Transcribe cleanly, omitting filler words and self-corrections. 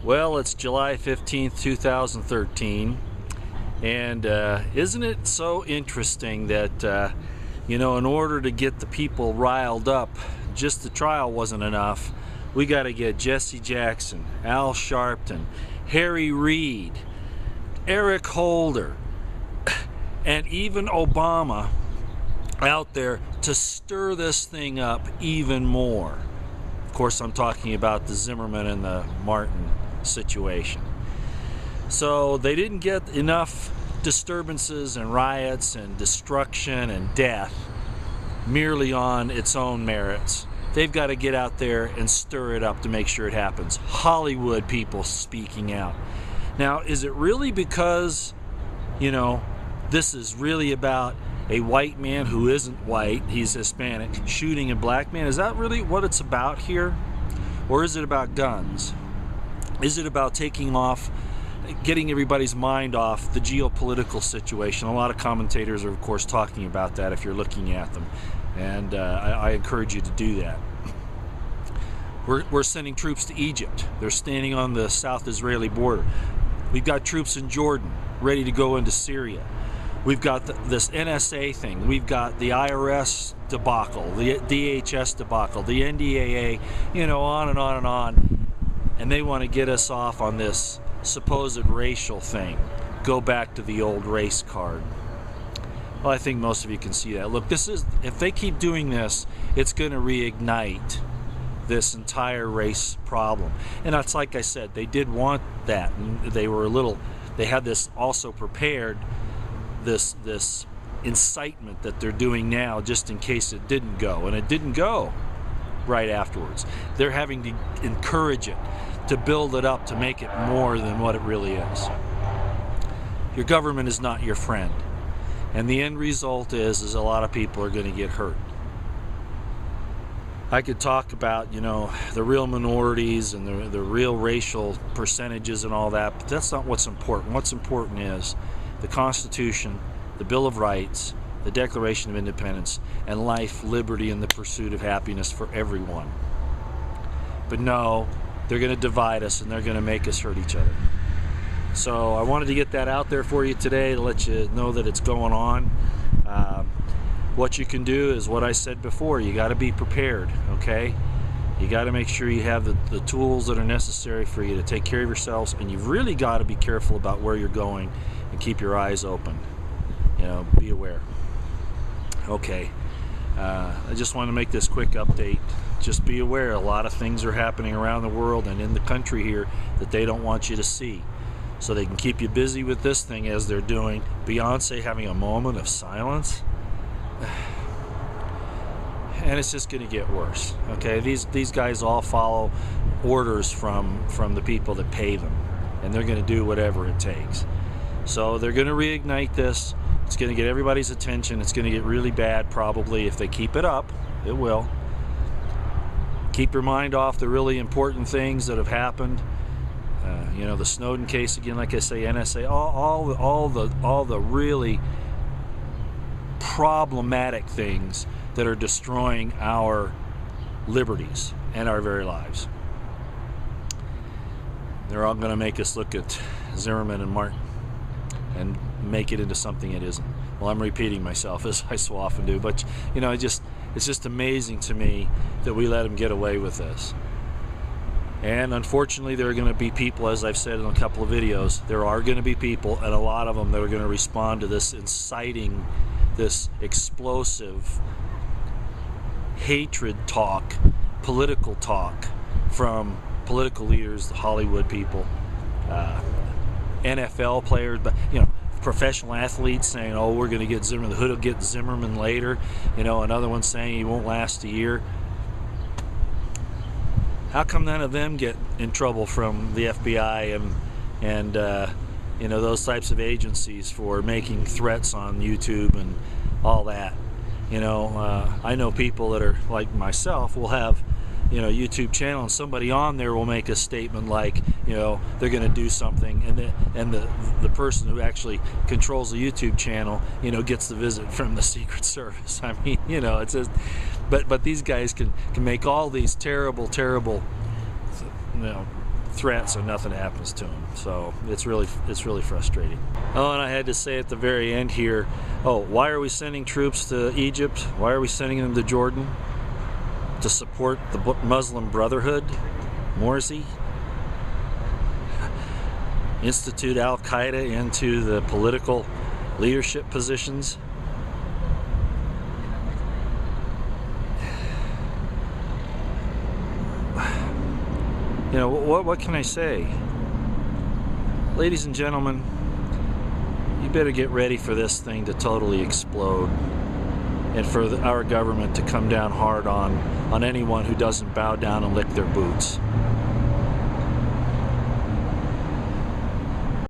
Well, it's July 15th, 2013, and isn't it so interesting that, in order to get the people riled up, just the trial wasn't enough. We got to get Jesse Jackson, Al Sharpton, Harry Reid, Eric Holder, and even Obama out there to stir this thing up even more. Of course, I'm talking about the Zimmerman and the Martin situation. So they didn't get enough disturbances and riots and destruction and death merely on its own merits. They've got to get out there and stir it up to make sure it happens. Hollywood people speaking out. Now, is it really because, this is really about a white man who isn't white, he's Hispanic, shooting a black man? Is that really what it's about here? Or is it about guns? Is it about getting everybody's mind off the geopolitical situation? A lot of commentators are, of course, talking about that if you're looking at them. And I encourage you to do that. We're sending troops to Egypt. They're standing on the South Israeli border. We've got troops in Jordan ready to go into Syria. We've got this NSA thing. We've got the IRS debacle, the DHS debacle, the NDAA, on and on and on. And they want to get us off on this supposed racial thing. Go back to the old race card. Well, I think most of you can see that. Look, if they keep doing this, it's going to reignite this entire race problem. And that's, like I said, they did want that. And they had this also prepared, this incitement that they're doing now just in case it didn't go. And it didn't go right afterwards. They're having to encourage it, to build it up, to make it more than what it really is. Your government is not your friend. And the end result is a lot of people are going to get hurt. I could talk about, the real minorities and the real racial percentages and all that, but that's not what's important. What's important is the Constitution, the Bill of Rights, the Declaration of Independence, and life, liberty, and the pursuit of happiness for everyone. But no, they're going to divide us and they're going to make us hurt each other. So I wanted to get that out there for you today to let you know that it's going on. What you can do is what I said before. You got to be prepared, okay? You got to make sure you have the tools that are necessary for you to take care of yourselves, and you've really got to be careful about where you're going and keep your eyes open. Be aware. Okay. I just want to make this quick update. Just be aware, a lot of things are happening around the world and in the country here that they don't want you to see. So they can keep you busy with this thing as they're doing. Beyonce having a moment of silence. And it's just going to get worse. Okay, these guys all follow orders from the people that pay them. And they're going to do whatever it takes. So they're going to reignite this. It's going to get everybody's attention. It's going to get really bad probably if they keep it up. It will. Keep your mind off the really important things that have happened. The Snowden case again, like I say, NSA, all the really problematic things that are destroying our liberties and our very lives. They're all going to make us look at Zimmerman and Martin and make it into something it isn't. Well, I'm repeating myself as I so often do, but it's just amazing to me that we let them get away with this. And unfortunately, there are going to be people, as I've said in a couple of videos, there are going to be people, and a lot of them, that are going to respond to this inciting, this explosive hatred talk, political talk from political leaders, the Hollywood people, NFL players, but professional athletes saying, "Oh, we're going to get Zimmerman. The hood will get Zimmerman later." Another one saying he won't last a year. How come none of them get in trouble from the FBI and those types of agencies for making threats on YouTube and all that? I know people that are like myself will have YouTube channel, and somebody on there will make a statement like they're going to do something, and the person who actually controls the YouTube channel gets the visit from the Secret Service. I mean, it's just, but these guys can make all these terrible threat so nothing happens to them. So it's really frustrating. Oh, and I had to say at the very end here, oh, why are we sending troops to Egypt? Why are we sending them to Jordan? To support the Muslim Brotherhood, Morsi? Institute Al-Qaeda into the political leadership positions? You know, what can I say? Ladies and gentlemen, you better get ready for this thing to totally explode, and for our government to come down hard on anyone who doesn't bow down and lick their boots.